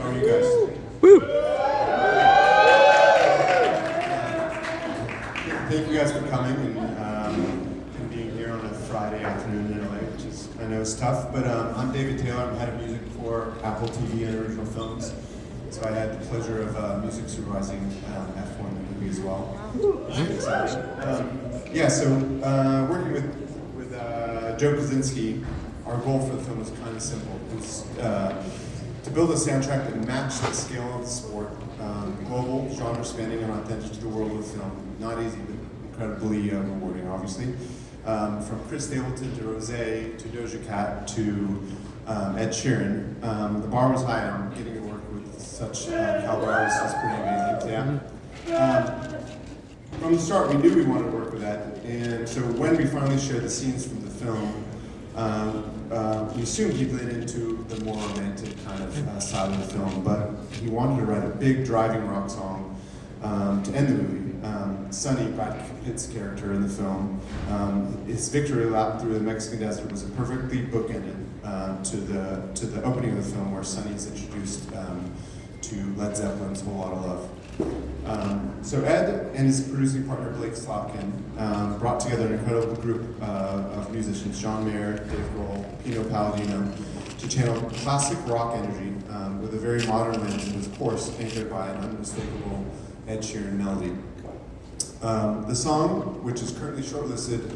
are you guys? Woo! Thank you guys for coming and being here on a Friday afternoon in LA, which is, I know is tough, but I'm David Taylor. I'm head of music for Apple TV and Original Films. So I had the pleasure of music supervising F1 the movie as well. It's exciting. Working with Joe Kosinski, our goal for the film was kind of simple. It was to build a soundtrack that matched the scale of the sport, global, genre-spanning, and authentic to the world of the film. Not easy, but incredibly rewarding, obviously. From Chris Stapleton to Rosé to Doja Cat to Ed Sheeran, the bar was high. And getting to work with such caliber artists is pretty amazing. From the start, we knew we wanted to work with Ed, and so when we finally shared the scenes from the film, we assumed he'd lean into the more romantic kind of side of the film, but he wanted to write a big driving rock song to end the movie. Sonny, Brad Pitt's character in the film, his victory lap through the Mexican desert was a perfectly bookended to the opening of the film, where Sonny is introduced to Led Zeppelin's Whole Lotta Love. So Ed and his producing partner Blake Slatkin brought together an incredible group of musicians, John Mayer, Dave Grohl, Pino Palladino, to channel classic rock energy with a very modern lens, and of course anchored by an unmistakable Ed Sheeran melody. The song, which is currently shortlisted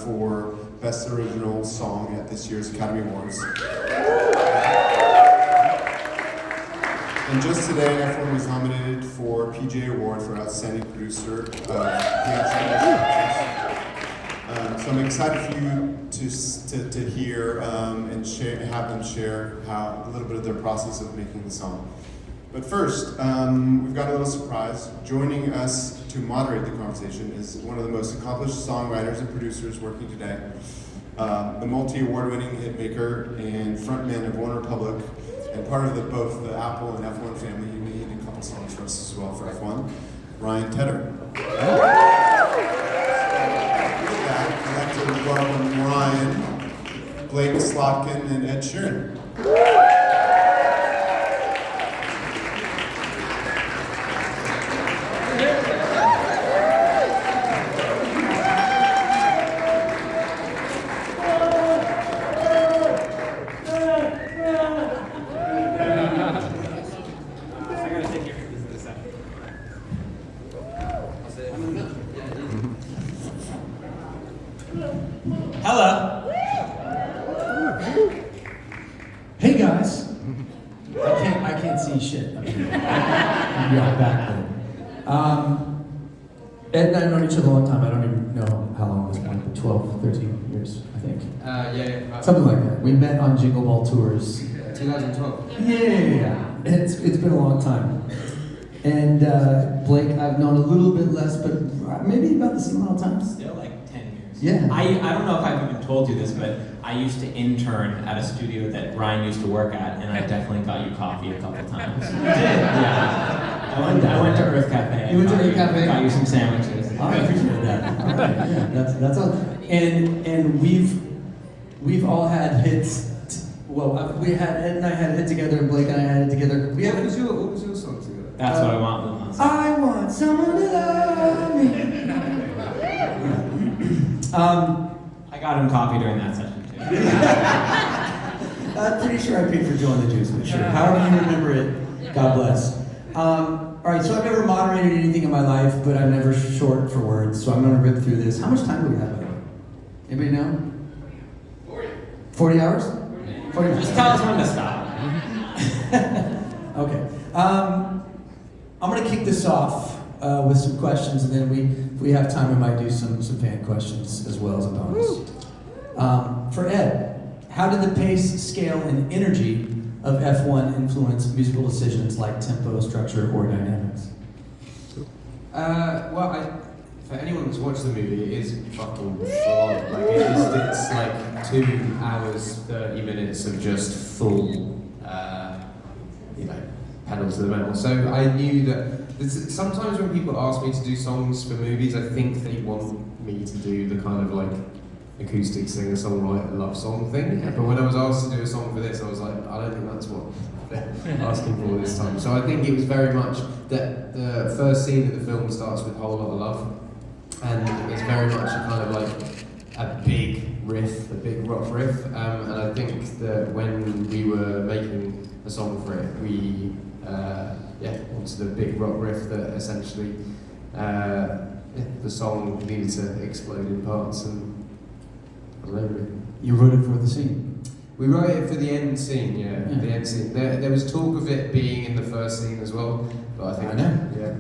for Best Original Song at this year's Academy Awards. And just today, F1 was nominated for PGA Award for Outstanding Producer of Theatrical. So I'm excited for you to hear and have them share a little bit of their process of making the song. But first, we've got a little surprise. Joining us to moderate the conversation is one of the most accomplished songwriters and producers working today. The multi-award-winning hitmaker and frontman of One Republic, and part of both the Apple and F1 family. He made a couple songs for us as well for F1. Ryan Tedder. With that, I'd like to welcome Ryan, Blake Slatkin, and Ed Sheeran. Hello. Hey guys. I can't see shit up here. I'll be all back there. Ed and I have known each other a long time. I don't even know how long this point, but 12, 13 years, I think. Yeah. Something like that. We met on Jingle Ball tours. 2012. Yeah. It's been a long time. And Blake, I've known a little bit less, but maybe about the same amount of time. Still like 10 years. Yeah. I don't know if I've even told you this, but I used to intern at a studio that Ryan used to work at, and I definitely got you coffee a couple times. You did? Yeah. I went to Earth Cafe. You went to Earth Cafe? Got you some sandwiches. I appreciate that. Okay, yeah, that's all. And we've all had hits. We had Ed and I had a hit together, and Blake and I had it together. What was your song together? That's what I want. I want someone to love me. I got him coffee during that session too. I'm pretty sure I paid for Joe and the Juice, but sure. However you remember it, God bless. All right, so I've never moderated anything in my life, but I'm never short for words, so I'm going to rip through this. How much time do we have, by the way? Anybody know? 40 hours? 40 hours. Just tell us when to stop. Okay. I'm going to kick this off with some questions, and then if we have time, we might do some fan questions as well as a bonus. For Ed, how did the pace, scale, and energy of F1 influence musical decisions like tempo, structure, or dynamics? For anyone who's watched the movie, it is fucking full on. Like it's like 2 hours, 30 minutes of just full, pedals to the metal. So I knew that sometimes when people ask me to do songs for movies, I think they want me to do the kind of like acoustic singer-songwriter love song thing. But when I was asked to do a song for this, I was like, I don't think that's what asking for this time. So I think it was very much that the first scene of the film starts with Whole Lot of Love, and it's very much a kind of like a big riff, a big rock riff, and I think that when we were making a song for it, we wanted a big rock riff that essentially the song needed to explode in parts, and I don't know, really. You wrote it for the scene. We wrote it for the end scene, the end scene. There was talk of it being in the first scene as well, but I think I know. Yeah.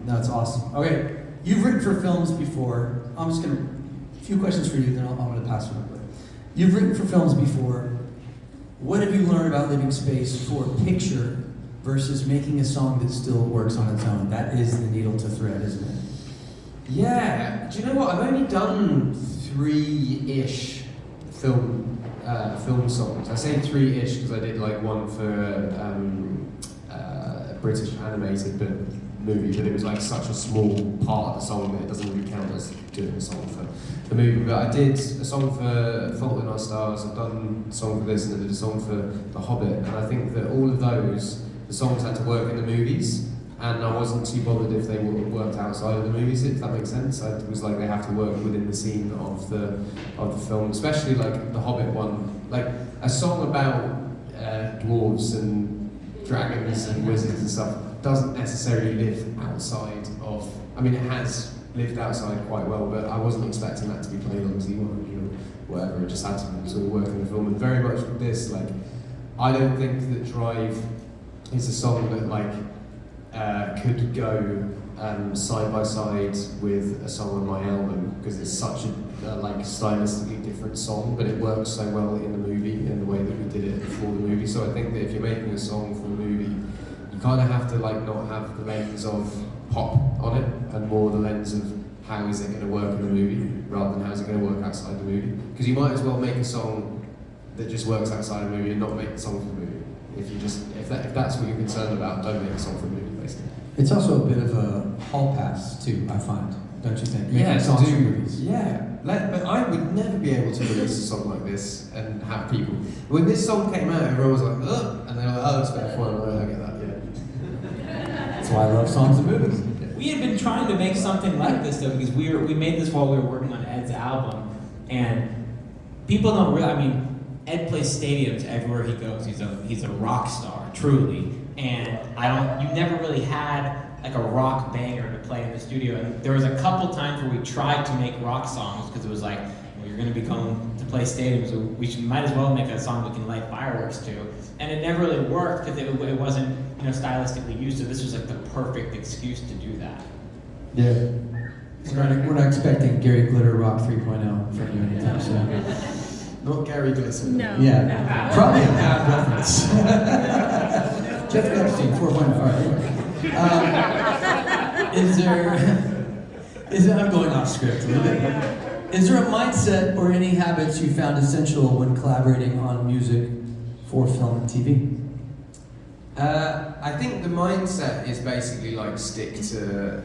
That's awesome. Okay, you've written for films before. I'm just gonna a few questions for you, then I'm gonna pass it over. You've written for films before. What have you learned about leaving space for a picture versus making a song that still works on its own? That is the needle to thread, isn't it? Yeah. Do you know what? I've only done 3-ish film songs. I say 3-ish because I did like one for a British animated movie, but it was like such a small part of the song that it doesn't really count as doing a song for the movie. But I did a song for Fault in Our Stars, I've done a song for this, and I did a song for The Hobbit, and I think that all of those, the songs had to work in the movies, and I wasn't too bothered if they worked outside of the movies, if that makes sense. It was like they have to work within the scene of the film, especially like the Hobbit one. Like a song about dwarves and dragons and wizards and stuff doesn't necessarily live outside of. I mean, it has lived outside quite well, but I wasn't expecting that to be played on Z1 or whatever. It just had to sort of work in the film, and very much with this, like I don't think that Drive is a song that like. Could go side by side with a song on my album because it's such a like stylistically different song, but it works so well in the movie in the way that we did it for the movie. So I think that if you're making a song for a movie, you kind of have to like not have the lens of pop on it and more the lens of how is it going to work in the movie rather than how is it going to work outside the movie. Because you might as well make a song that just works outside a movie and not make a song for the movie. If that's what you're concerned about, don't make a song for the movie, basically. It's also a bit of a hall pass too, I find, don't you think? Yeah, Making songs for movies. Yeah, but I would never be able to release a song like this and have people. When this song came out, everyone was like, ugh, and they were like, oh, it's better for it. I get that, yeah. That's why I love songs and movies. We had been trying to make something like this though, because we made this while we were working on Ed's album, and people don't realize. I mean, Ed plays stadiums everywhere he goes. He's a rock star, truly. And you never really had like a rock banger to play in the studio. And there was a couple times where we tried to make rock songs because it was like, well, you're going to be going to play stadiums, so might as well make a song we can light fireworks to. And it never really worked because it wasn't stylistically used. So this was like the perfect excuse to do that. Yeah. We're not expecting Gary Glitter Rock 3.0 from you anytime soon. Not Gary Glitter. No. Yeah, No. probably a bad reference. Jeffrey Epstein, 4.5. I'm going off script a little bit. Is there a mindset or any habits you found essential when collaborating on music for film and TV? I think the mindset is basically like stick to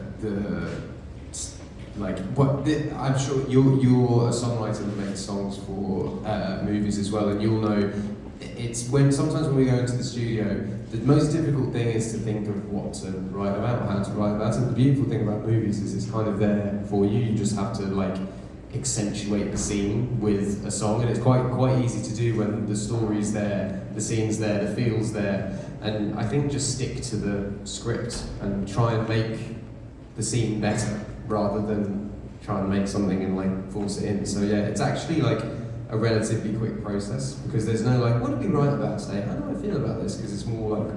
I'm sure you're a songwriter that makes songs for movies as well, and you'll know it's sometimes when we go into the studio, the most difficult thing is to think of what to write about, how to write about it. The beautiful thing about movies is it's kind of there for you. You just have to like accentuate the scene with a song, and it's quite easy to do when the story's there, the scene's there, the feel's there. And I think just stick to the script and try and make the scene better rather than try and make something and like force it in. So yeah, it's actually like a relatively quick process because there's no like, what do we write about today? How do I feel about this? Because it's more like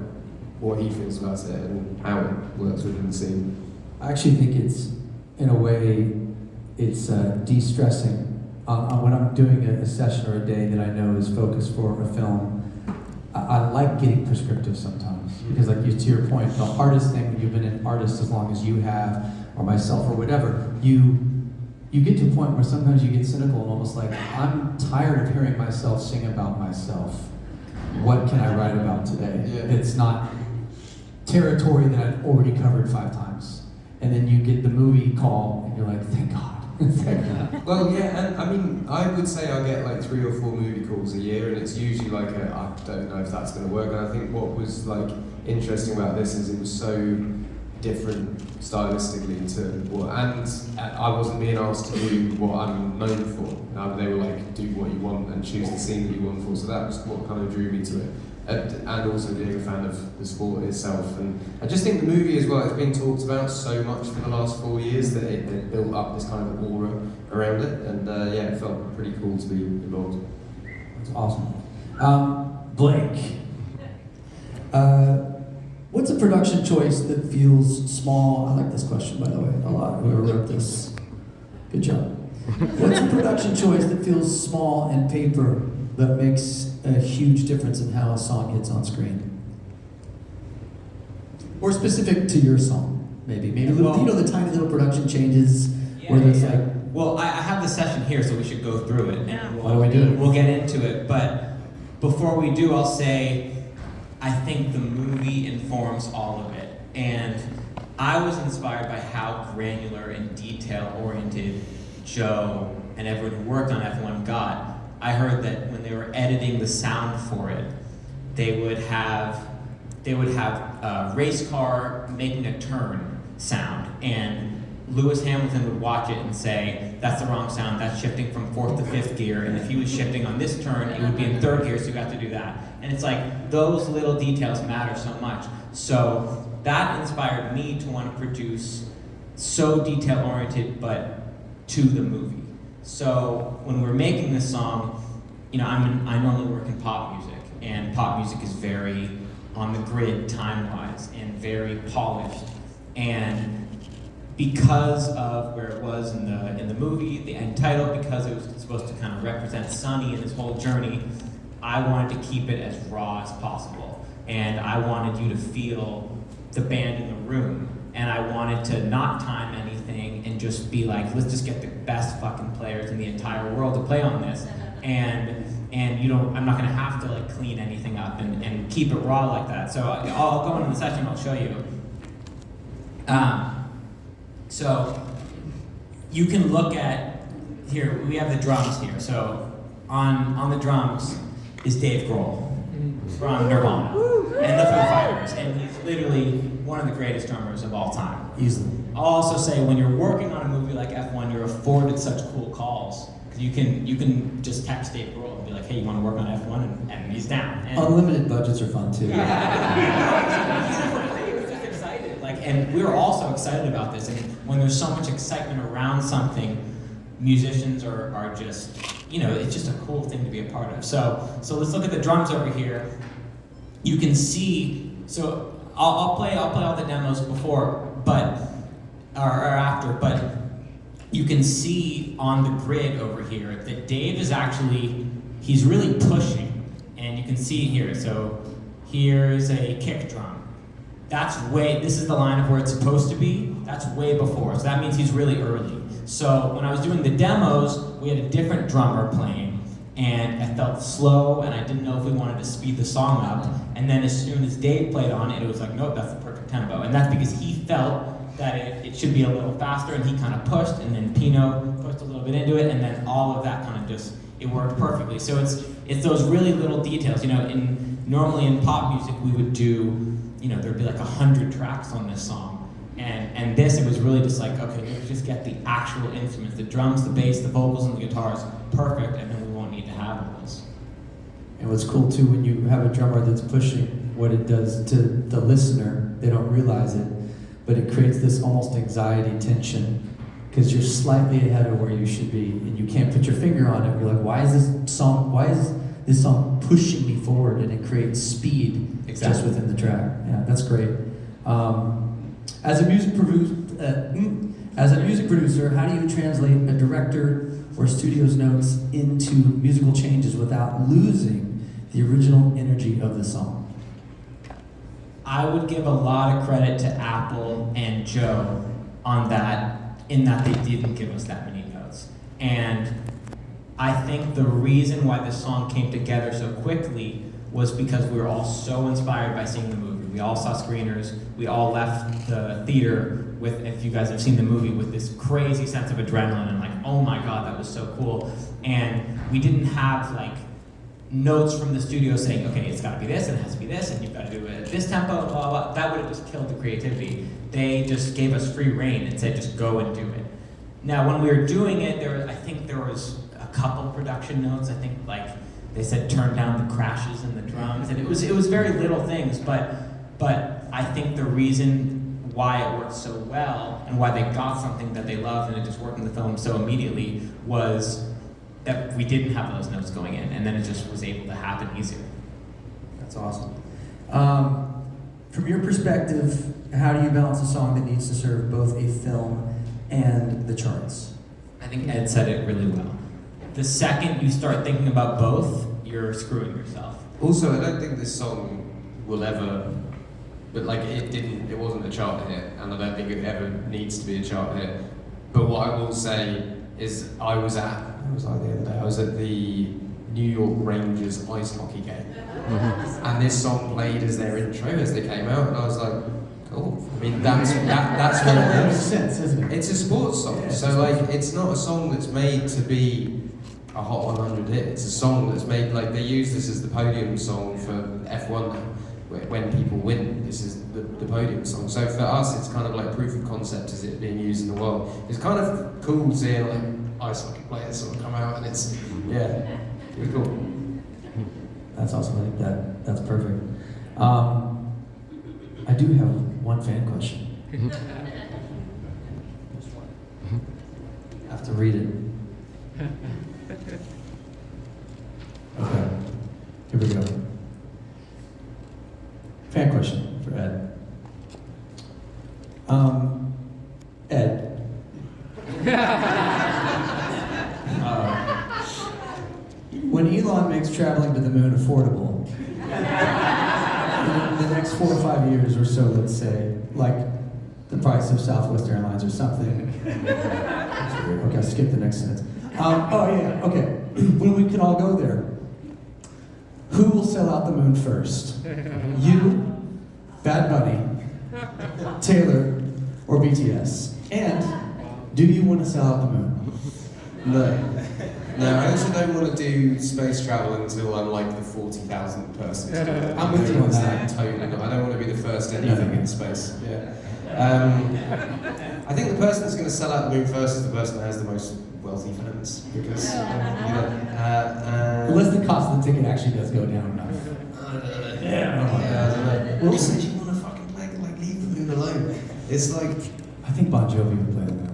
what he feels about it and how it works within the scene. I actually think it's, in a way, it's de-stressing. When I'm doing a session or a day that I know is focused for a film, I like getting prescriptive sometimes because, like to your point, the hardest thing, you've been an artist as long as you have, or myself or whatever, you get to a point where sometimes you get cynical and almost like, I'm tired of hearing myself sing about myself. What can I write about today? Yeah. It's not territory that I've already covered 5 times. And then you get the movie call and you're like, thank God. Well, yeah, and I mean, I would say I get like 3 or 4 movie calls a year, and it's usually like I don't know if that's going to work. And I think what was like interesting about this is it was so different stylistically to what, and I wasn't being asked to do what I'm known for. They were like, do what you want and choose the scene that you want for. So that was what kind of drew me to it. And also being a fan of the sport itself. And I just think the movie as well, it's been talked about so much for the last 4 years that it built up this kind of aura around it. And yeah, it felt pretty cool to be involved. That's awesome. Blake, what's a production choice that feels small? I like this question, by the way, a lot. Whoever wrote this, good job. What's a production choice that feels small and paper that makes a huge difference in how a song hits on screen? Or specific to your song, maybe. Maybe little, you know, the tiny little production changes where it's like. Well, I have the session here, so we should go through it. And Why do we do it? We'll get into it, but before we do, I'll say I think the movie informs all of it. And I was inspired by how granular and detail-oriented Joe and everyone who worked on F1 got. I heard that when they were editing the sound for it, they would have a race car making a turn sound, and Lewis Hamilton would watch it and say, that's the wrong sound, that's shifting from 4th to 5th gear, and if he was shifting on this turn, it would be in 3rd gear, so you have to do that. And it's like, those little details matter so much. So that inspired me to want to produce so detail-oriented, but to the movie. So when we're making this song, you know, I normally work in pop music, and pop music is very on the grid time-wise and very polished. And because of where it was in the movie, the end title, because it was supposed to kind of represent Sonny and his whole journey, I wanted to keep it as raw as possible. And I wanted you to feel the band in the room. And I wanted to not time anything and just be like, let's just get the best fucking players in the entire world to play on this. And you don't, I'm not gonna have to like clean anything up and keep it raw like that. So I'll go into the session, I'll show you. So you can look at, here, we have the drums here. So on the drums is Dave Grohl from Nirvana and the Foo Fighters. And he's literally one of the greatest drummers of all time. Easily. I'll also say when you're working on a movie like F1, you're afforded such cool calls. You can just text Dave Grohl and be like, hey, you want to work on F1? And he's down. And unlimited budgets are fun too. he was just excited. And we were also excited about this. And when there's so much excitement around something, musicians are just, you know, it's just a cool thing to be a part of. So let's look at the drums over here. You can see, so I'll play all the demos before, or after, but you can see on the grid over here that Dave is actually, he's really pushing. And you can see here, so here's a kick drum. This is the line of where it's supposed to be. That's way before, so that means he's really early. So when I was doing the demos, we had a different drummer playing, and I felt slow, and I didn't know if we wanted to speed the song up. And then as soon as Dave played on it, it was like, nope, that's the perfect tempo. And that's because he felt that it should be a little faster, and he kind of pushed, and then Pino pushed a little bit into it, and then all of that kind of just, it worked perfectly. So it's those really little details. You know, normally in pop music we would do, you know, there'd be like 100 tracks on this song. And this, it was really just like, okay, let's just get the actual instruments, the drums, the bass, the vocals, and the guitars perfect, and then we won't need to have those. And what's cool too, when you have a drummer that's pushing, what it does to the listener, they don't realize it, but it creates this almost anxiety tension, because you're slightly ahead of where you should be, and you can't put your finger on it. You're like, why is this song pushing me forward? And it creates speed just within the track. Yeah, that's great. As a music producer, how do you translate a director or studio's notes into musical changes without losing the original energy of the song? I would give a lot of credit to Apple and Joe on that, in that they didn't give us that many notes. And I think the reason why this song came together so quickly was because we were all so inspired by seeing the movie. We all saw screeners. We all left the theater with, if you guys have seen the movie, with this crazy sense of adrenaline and like, oh my God, that was so cool. And we didn't have like notes from the studio saying, okay, it's got to be this, and it has to be this, and you've got to do it at this tempo, blah, blah, blah. That would have just killed the creativity. They just gave us free reign and said, just go and do it. Now, when we were doing it, I think there was a couple production notes. I think like they said, turn down the crashes and the drums, and it was very little things, but I think the reason why it worked so well and why they got something that they loved and it just worked in the film so immediately was that we didn't have those notes going in, and then it just was able to happen easier. That's awesome. From your perspective, how do you balance a song that needs to serve both a film and the charts? I think Ed said it really well. The second you start thinking about both, you're screwing yourself. Also, I don't think this song will ever, but like it wasn't a chart hit, and I don't think it ever needs to be a chart hit. But what I will say is I was at the other day? I was at the New York Rangers ice hockey game, and this song played as their intro as they came out, and I was like, cool. I mean, that's what it Makes is. sense, isn't it? It's a sports song, Yeah, so like it's not a song that's made to be a Hot 100 hit. It's a song that's made, like, they use this as the podium song for F1 now. When people win, this is the podium song. So for us, it's kind of like proof of concept as it being used in the world. It's kind of cool seeing like ice hockey players sort of come out, and it's pretty cool. That's awesome. I think that's perfect. I do have one fan question. I have to read it. Okay, here we go. Fan question for Ed. Ed. When Elon makes traveling to the moon affordable, in the next 4 or 5 years or so, let's say, like the price of Southwest Airlines or something. Okay, I'll skip the next sentence. Okay. When we can all go there, who will sell out the moon first? You, Bad Bunny, Taylor, or BTS? And do you want to sell out the moon? No, I also don't want to do space travel until I'm like the 40,000th person. I'm with you on that. Totally not. I don't want to be the first anything in space. Yeah. I think the person that's going to sell out the moon first is the person that has the most wealthy fans, because Unless the cost of the ticket actually does go down enough. Well, since you want to fucking play, like, leave the moon alone. It's like, I think Bon Jovi would play the moon.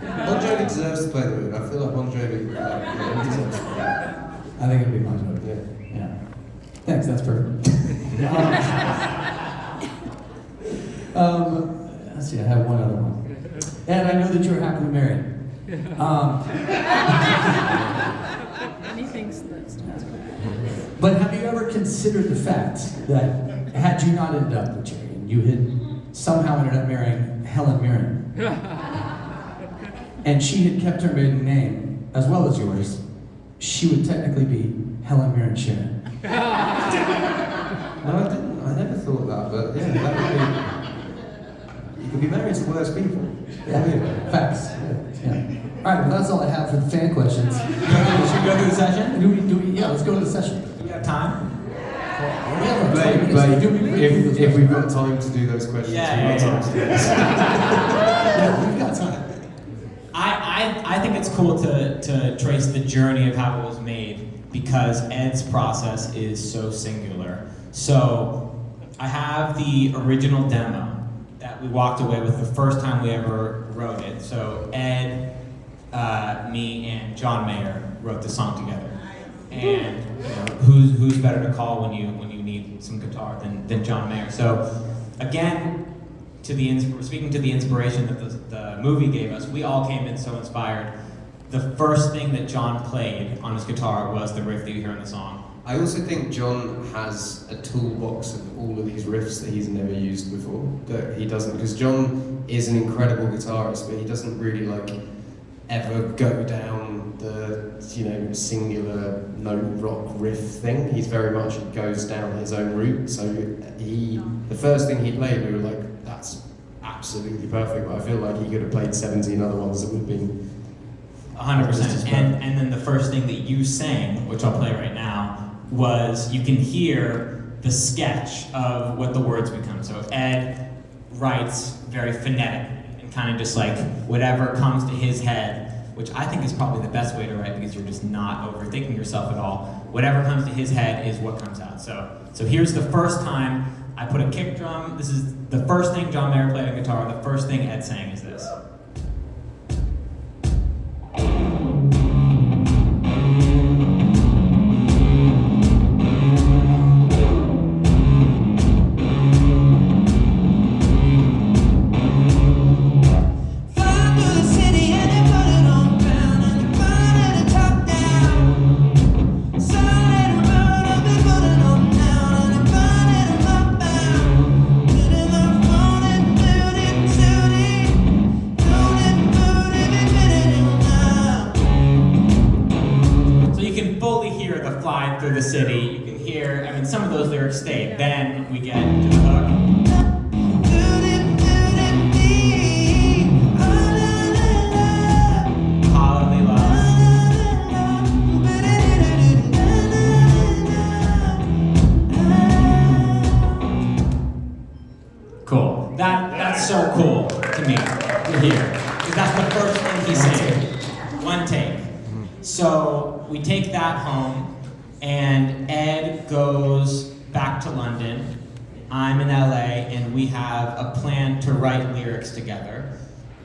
Bon Jovi deserves to play the moon. I feel like Bon Jovi deserves to play. I think it'd be Bon Jovi. Yeah. Thanks, that's perfect. Let's see, I have one other one. And I know that you're happily married. Anything that's But have you ever considered the fact that had you not ended up with Jerry and you had somehow ended up marrying Helen Mirren, and she had kept her maiden name as well as yours, she would technically be Helen Mirren Sheeran? No, I didn't. I never thought that, but yeah, that would be. You could be married to worse people. Yeah, facts. Yeah. All right, well, that's all I have for the fan questions. Should we go through the session? Yeah, let's go to the session. Do we have time? If we've got time to do those questions, Yeah. we've got time to do this. Yeah, we've got time. I think it's cool to trace the journey of how it was made, because Ed's process is so singular. So I have the original demo that we walked away with the first time we ever wrote it. So Ed, me, and John Mayer wrote the song together. And you know, who's better to call when you need some guitar than John Mayer? So again, speaking to the inspiration that the movie gave us, we all came in so inspired. The first thing that John played on his guitar was the riff that you hear in the song. I also think John has a toolbox of all of these riffs that he's never used before, that he doesn't, because John is an incredible guitarist, but he doesn't really like ever go down the singular note rock riff thing. He's very much goes down his own route. So the first thing he played, we were like, that's absolutely perfect. But I feel like he could have played 17 other ones that would have been 100%. And then the first thing that you sang, which I'll play right now, was you can hear the sketch of what the words become. So Ed writes very phonetic and kind of just like whatever comes to his head, which I think is probably the best way to write because you're just not overthinking yourself at all. Whatever comes to his head is what comes out. So here's the first time I put a kick drum. This is the first thing John Mayer played on guitar. The first thing Ed sang is this. Through the city, you can hear, I mean, some of those lyrics stay. Then we get to the hook. Cool. That's so cool to me to hear. Because that's the first thing he said. One take. So we take that home. And Ed goes back to London. I'm in LA, and we have a plan to write lyrics together.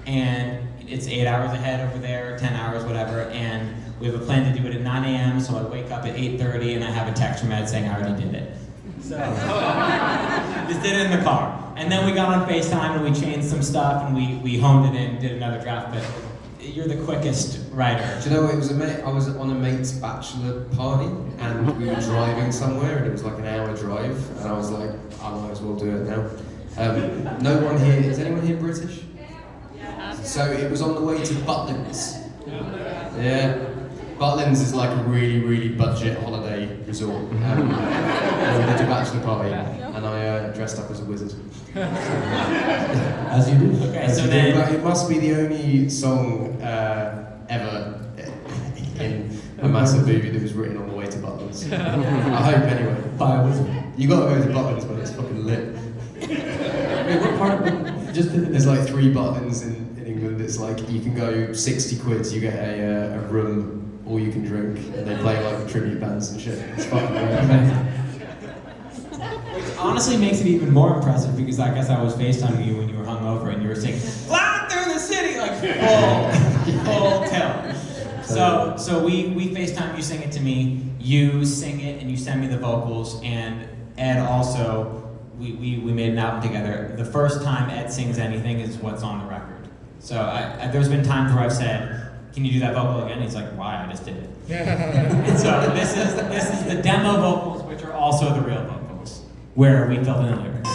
And it's 8 hours ahead over there, 10 hours, whatever. And we have a plan to do it at 9 a.m. So I wake up at 8:30, and I have a text from Ed saying I already did it. So just did it in the car. And then we got on FaceTime and we changed some stuff, and we honed it in, did another draft. But you're the quickest writer. Do you know what, it was I was on a mate's bachelor party and we were driving somewhere and it was like an hour drive and I was like, I might as well do it now. No one here, is anyone here British? Yeah. So it was on the way to Butlins. Yeah. Butlins is like a really, really budget holiday resort. We did a bachelor party and I dressed up as a wizard. As you do. Okay, so then It must be the only song ever in a massive movie that was written on the way to Butlins. I hope anyway. By a wizard. You gotta go to Butlins, but it's fucking lit. Wait, what part of it? There's like 3 Butlins in England. It's like you can go 60 quid, you get a room, all you can drink, and they play like tribute bands and shit. It's fucking great. Which honestly makes it even more impressive because I guess I was FaceTiming you when you were hungover and you were saying, "Fly through the city!" like full tilt. So we FaceTime, you sing it to me, you sing it and you send me the vocals, and Ed also, we made an album together. The first time Ed sings anything is what's on the record. So there's been times where I've said, "Can you do that vocal again?" He's like, "Why? I just did it." And so this is the demo vocals, which are also the real vocals, where we filled in the lyrics.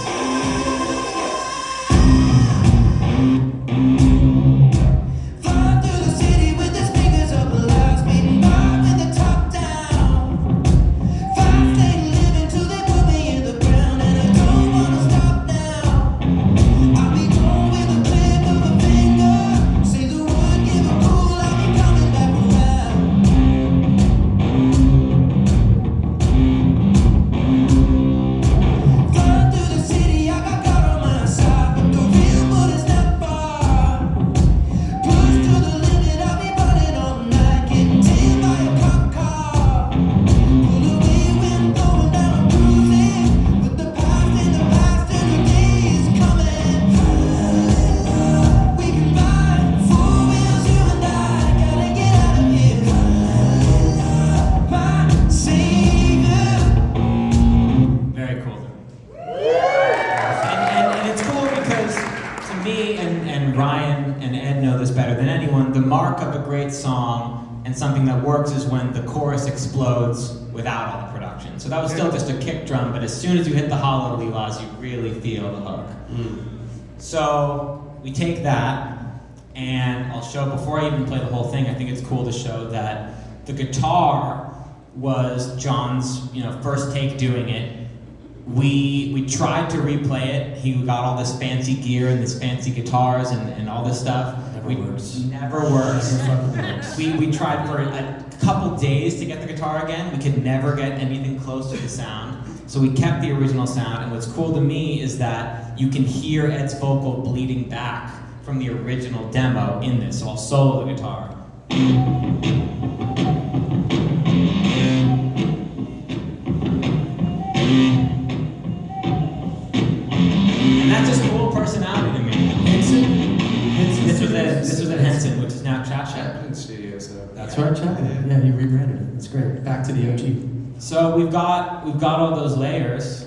Song and something that works is when the chorus explodes without all the production. So that was still just a kick drum, but as soon as you hit the hollow leelas, you really feel the hook. So we take that And I'll show, before I even play the whole thing, I think it's cool to show that the guitar was John's, first take doing it. We tried to replay it. He got all this fancy gear and this fancy guitars and all this stuff. Never works. Never works. Never fucking works. We tried for a couple days to get the guitar again. We could never get anything close to the sound. So we kept the original sound, and what's cool to me is that you can hear Ed's vocal bleeding back from the original demo in this. So I'll solo the guitar. And that's just cool personality to me. This was at Henson, which is now Chat Shack. Chaplin Studios. That's right, Chaplin. Yeah, he rebranded it. It's great. Back to the OG. So we've got all those layers,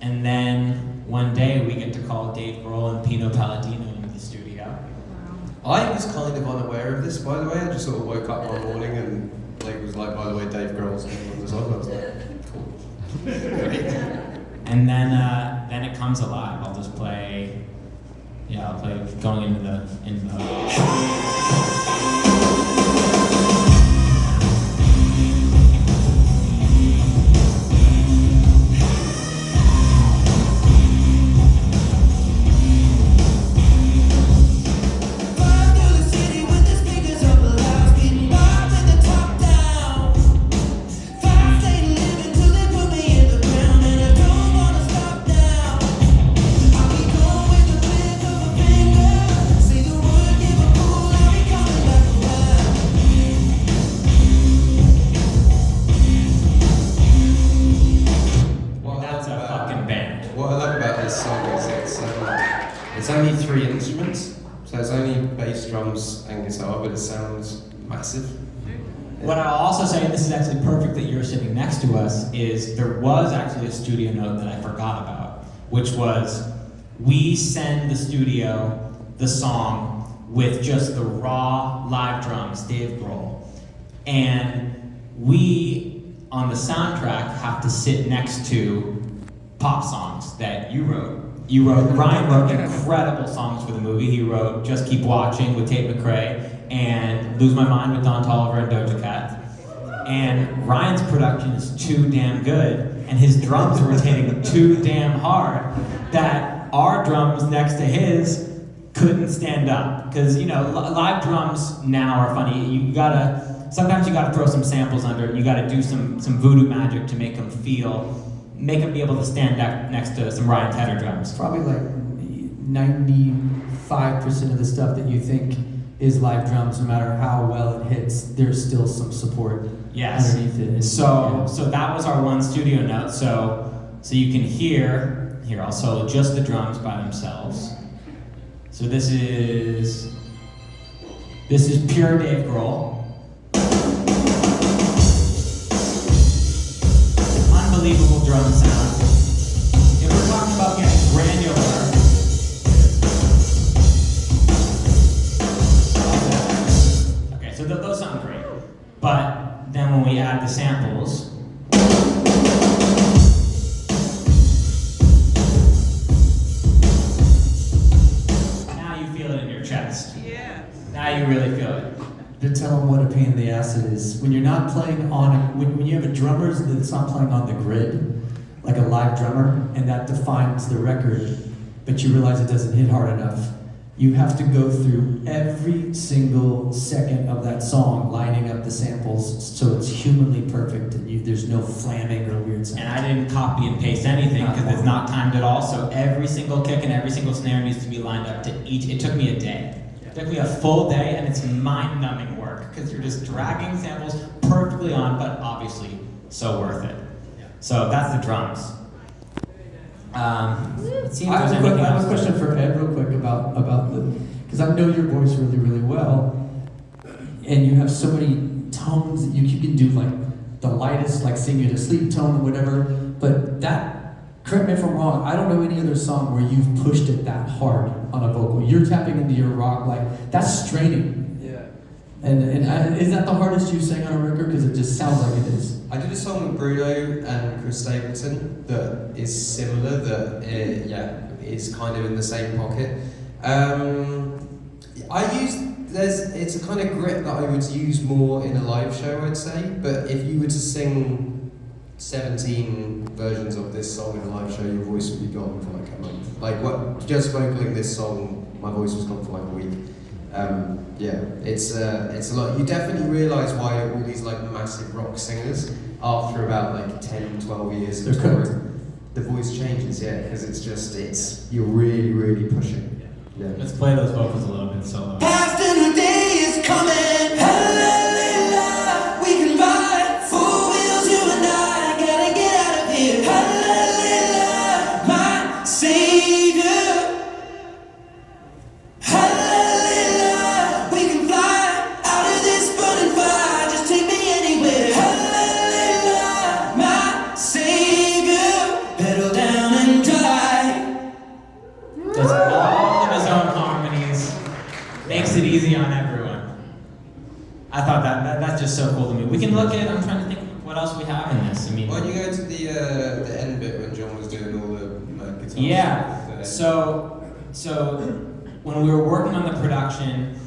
and then one day we get to call Dave Grohl and Pino Palladino into the studio. I was kind of unaware of this, by the way. I just sort of woke up one morning and was like, by the way, Dave Grohl's on the song. I was like, cool. And then it comes alive. I'll just play. Yeah, I'll play going into the. It's only 3 instruments, so it's only bass, drums, and guitar, but it sounds massive. What I'll also say, and this is actually perfect that you're sitting next to us, is there was actually a studio note that I forgot about, which was we send the studio the song with just the raw live drums, Dave Grohl. And we, on the soundtrack, have to sit next to pop songs that you wrote. Ryan wrote incredible songs for the movie. He wrote Just Keep Watching with Tate McRae and Lose My Mind with Don Toliver and Doja Cat. And Ryan's production is too damn good, and his drums are rotating too damn hard that our drums next to his couldn't stand up. Because, live drums now are funny. Sometimes you gotta throw some samples under it. You gotta do some voodoo magic to make them be able to stand next to some Ryan Tedder drums. Probably like 95% of the stuff that you think is live drums, no matter how well it hits, there's still some support underneath it. So that was our one studio note. So you can hear, here I'll solo just the drums by themselves. So this is pure Dave Grohl. Unbelievable drum sound. If we're talking about getting granular, okay, so those sound great. But then when we add the samples, now you feel it in your chest. Yeah. Now you really feel it. To tell them what a pain in the ass it is. When you're not playing on, when you have a drummer that's not playing on the grid, like a live drummer, and that defines the record, but you realize it doesn't hit hard enough, you have to go through every single second of that song, lining up the samples so it's humanly perfect, and there's no flamming or weird sound. And I didn't copy and paste anything because it's not timed at all, so every single kick and every single snare needs to be lined up to each. It took me a day. It took me a full day, and it's mind-numbing work because you're just dragging samples perfectly on, but obviously so worth it. So that's the drums. Let's see if I there's have anything else. a question for Ed real quick about the, because I know your voice really, really well, and you have so many tones that you can do, like the lightest, like sing you to sleep tone or whatever, but that, correct me if I'm wrong, I don't know any other song where you've pushed it that hard on a vocal. You're tapping into your rock, like, that's straining. Yeah. And is that the hardest you've sang on a record? Because it just sounds like it is. I did a song with Bruno and Chris Stapleton that is similar, that is kind of in the same pocket. It's a kind of grit that I would use more in a live show, I'd say. But if you were to sing 17 versions of this song in a live show, your voice would be gone for like a month. Like just vocaling this song, my voice was gone for like a week. Yeah, it's a lot. You definitely realise why all these like massive rock singers, after about like 10, 12 years of touring, the voice changes, yeah, because you're really, really pushing. Yeah. Let's play those vocals a little bit solo. After the day is coming, hallelujah, we can ride 4 wheels, you and I gotta get out of here. Hallelujah, my savior. Hallelujah, we can fly out of this burning fire, just take me anywhere. Hallelujah, my savior, pedal down and drive. Does all of his own harmonies, makes it easy on everyone. I thought that's just so cool to me. We can look at. I'm trying to think what else we have in this. I mean, Why don't you go to the end bit when John was doing all the guitar yeah. So when we were working on the production,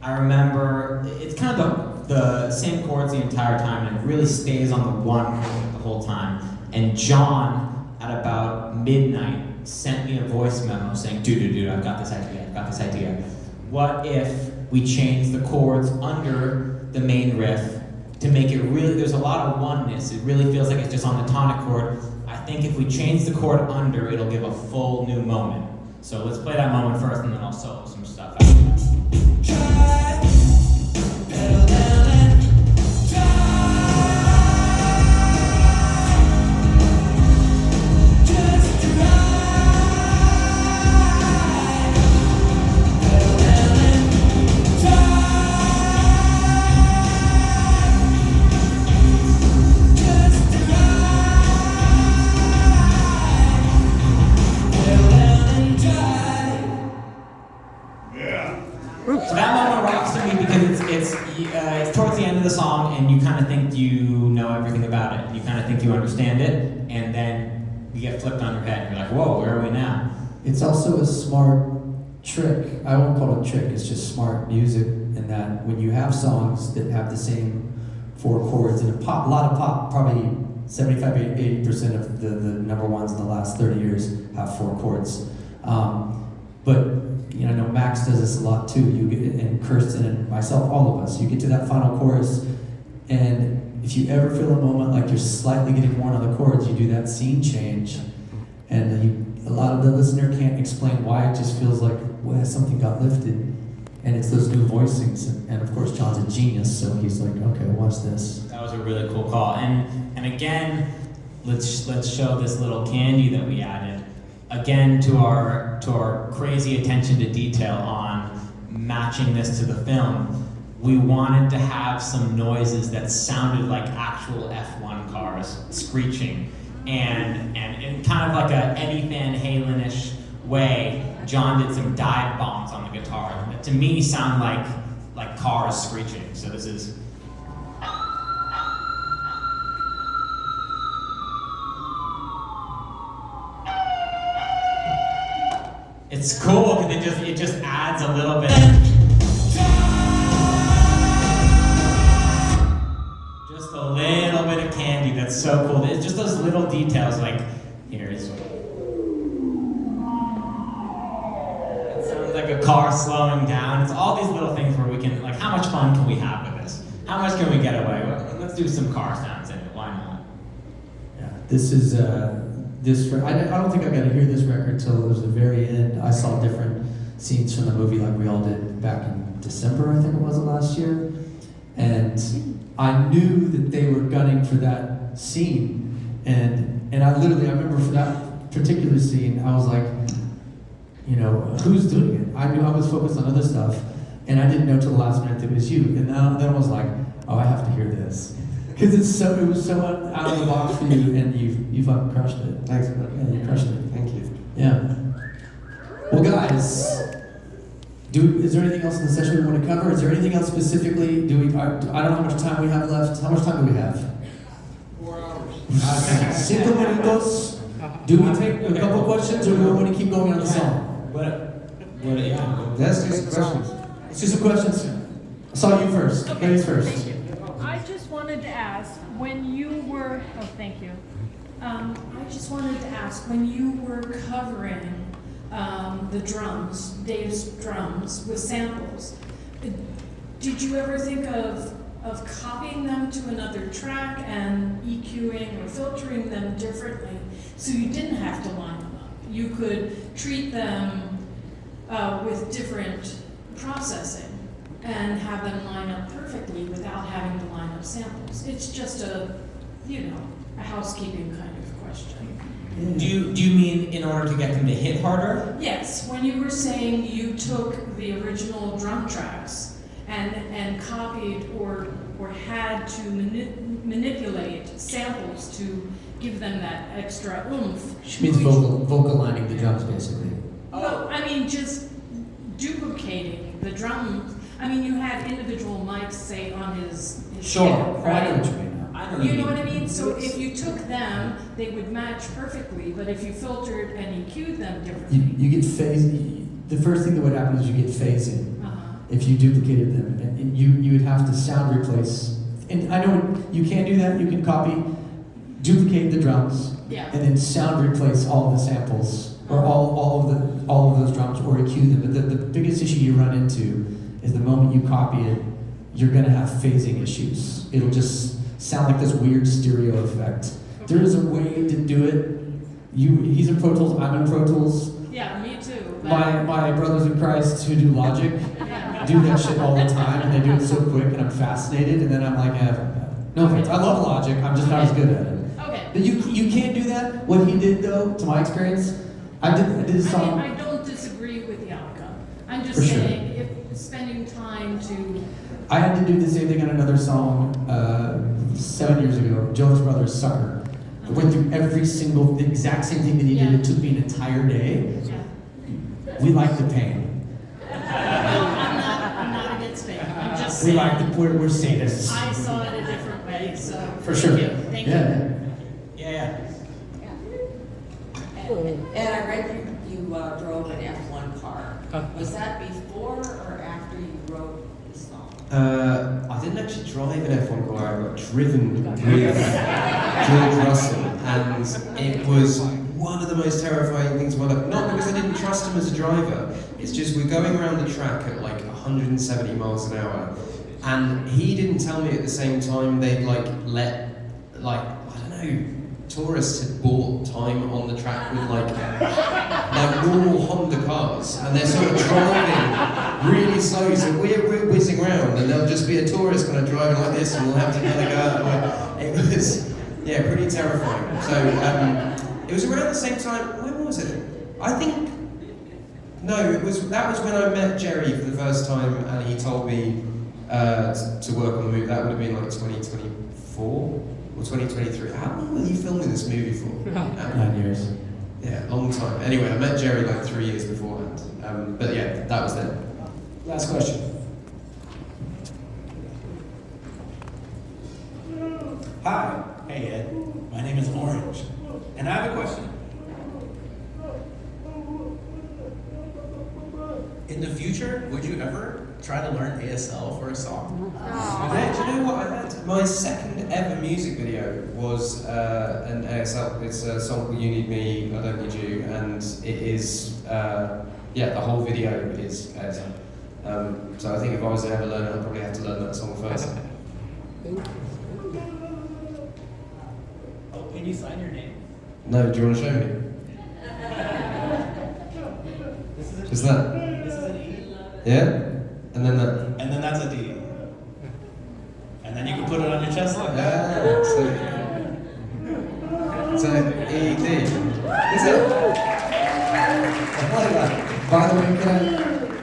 I remember it's kind of the same chords the entire time, and it really stays on the one chord the whole time. And John, at about midnight, sent me a voice memo saying, dude, I've got this idea. What if we change the chords under the main riff to make it really, there's a lot of oneness. It really feels like it's just on the tonic chord. I think if we change the chord under, it'll give a full new moment. So let's play that moment first, and then I'll solo some stuff after that. Drive, pedal down and drive. Just drive, pedal down and drive. Just drive, pedal down and drive. So that moment rocks to me because it's towards the end of the song, and you kind of think you know everything about it. You kind of think you understand it, and then you get flipped on your head, and you're like, whoa, where are we now? It's also a smart trick. I won't call it a trick, it's just smart music in that when you have songs that have the same 4 chords, and a lot of pop, probably 75-80% of the number ones in the last 30 years have 4 chords. But you know, I know Max does this a lot too. You get, and Kirsten and myself, all of us, you get to that final chorus, and if you ever feel a moment like you're slightly getting worn on the chords, you do that scene change, and a lot of the listener can't explain why. It just feels like something got lifted, and it's those new voicings. And of course, John's a genius, so he's like, okay, watch this. That was a really cool call. And again, let's show this little candy that we added. Again, to our crazy attention to detail on matching this to the film, we wanted to have some noises that sounded like actual F1 cars screeching, and in kind of like a Eddie Van Halen-ish way, John did some dive bombs on the guitar that to me sound like cars screeching. So this is. It's cool because it just adds a little bit. Just a little bit of candy. That's so cool. It's just those little details. Like here is. It sounds like a car slowing down. It's all these little things where we can how much fun can we have with this? How much can we get away with? Let's do some car sounds in it. Why not? Yeah, this is. I don't think I got to hear this record till it was the very end. I saw different scenes from the movie like we all did back in December, I think it was last year. And I knew that they were gunning for that scene. And I remember for that particular scene, I was like, you know, who's doing it? I knew I was focused on other stuff. And I didn't know till the last minute that it was you. And then I was like, oh, I have to hear this. Because it was so out of the box for you, and you fucking crushed it. Thanks. Yeah, you crushed it. Thank you. Yeah. Well, guys, is there anything else in the session we want to cover? Is there anything else specifically? I don't know how much time we have left. How much time do we have? 4 hours. 5 minutos. Do we take a couple questions, or do we want to keep going on the song? Yeah. Let's do some questions. Let's do some questions. I saw you first. Ladies first. Thank you. I just wanted to ask, when you were, oh, thank you. I just wanted to ask, when you were covering the drums, Dave's drums with samples, did you ever think of copying them to another track and EQing or filtering them differently so you didn't have to line them up? You could treat them with different processing and have them line up perfectly without having to line up samples. It's just a housekeeping kind of question. Do you mean in order to get them to hit harder? Yes, when you were saying you took the original drum tracks and copied or had to manipulate samples to give them that extra oomph. She means vocal lining the drums, basically. Well, I mean, just duplicating the drums. I mean, you had individual mics, say, on his Sure. kit, Oh, I know what you mean now. I don't You know what I mean? So if you took them, they would match perfectly, but if you filtered and EQ'd them differently. You get phase. The first thing that would happen is you get phasing. If you duplicated them, and you would have to sound replace. And I know you can do that. You can copy, duplicate the drums, Yeah. and then sound replace all of the samples or all of those drums or EQ them. But the biggest issue you run into is the moment you copy it, you're gonna have phasing issues. It'll just sound like this weird stereo effect. There is a way to do it. He's in Pro Tools. I'm in Pro Tools. Yeah, me too. but- My brothers in Christ who do Logic Yeah. do that shit all the time, and they do it so quick, and I'm fascinated. And then I'm like, no offense, I love Logic. I'm just not as good at it. Okay. But you can't do that. What he did, though, to my experience, I did a I mean, song. I don't disagree with the outcome. I'm just For sure. saying, if spending time to, I had to do the same thing on another song 7 years ago, Jonas Brothers' Sucker. I went through the exact same thing that he did. Yeah. It took me an entire day. yeah. We like the pain. I'm not against it. I'm just We saying. like we're sadists. I saw it a different way, so. For sure. Thank you. Thank you. Yeah. Yeah. And I read you drove an F1 car. Was that before or after you wrote the song? I didn't actually drive an F1 car, I got driven with George Russell, and it was one of the most terrifying things in my life. Not because I didn't trust him as a driver, it's just we're going around the track at like 170 miles an hour, and he didn't tell me at the same time they'd I don't know, tourists had bought time on the track with like normal Honda cars, and they're sort of driving really slow, so we're whizzing around, and there'll just be a tourist kind of driving like this, and we'll have to kind of go out of the way. It was, yeah, pretty terrifying. So it was around the same time. When was it? I think that was when I met Jerry for the first time, and he told me to work on the movie. That would have been like 2024. Or 2023. How long were you filming this movie for? 9 years. Yeah, long time. Anyway, I met Jerry like 3 years beforehand. But yeah, that was then. Last question. Hi, hey Ed, my name is Orange, and I have a question. In the future, would you ever try to learn ASL for a song? Yeah, do you know what I had? My second ever music video was an ASL. It's a song called You Need Me, I Don't Need You, and it is, the whole video is ASL. So I think if I was to ever learn it, I'd probably have to learn that song first. Oh, can you sign your name? No, do you want to show me? Is that? This is an E, Yeah? And then that? and then that's a D. And then you can put it on your chest like that. Ah, so ED. Is it? I like that. By the way,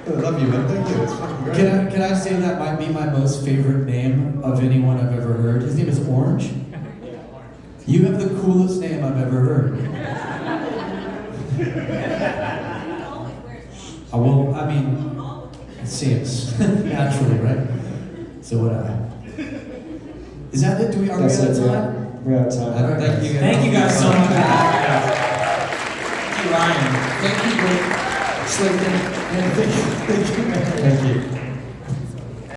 I love you, man. Thank you. It's fucking great. can I say that might be my most favorite name of anyone I've ever heard? His name is Orange. You have the coolest name I've ever heard. It seems naturally, right? So is that it? Are we out of time? We're out of time. Thank you. Thank you guys so much. Thank you, Ryan. Thank you, Slatkin. And thank you. Thank you.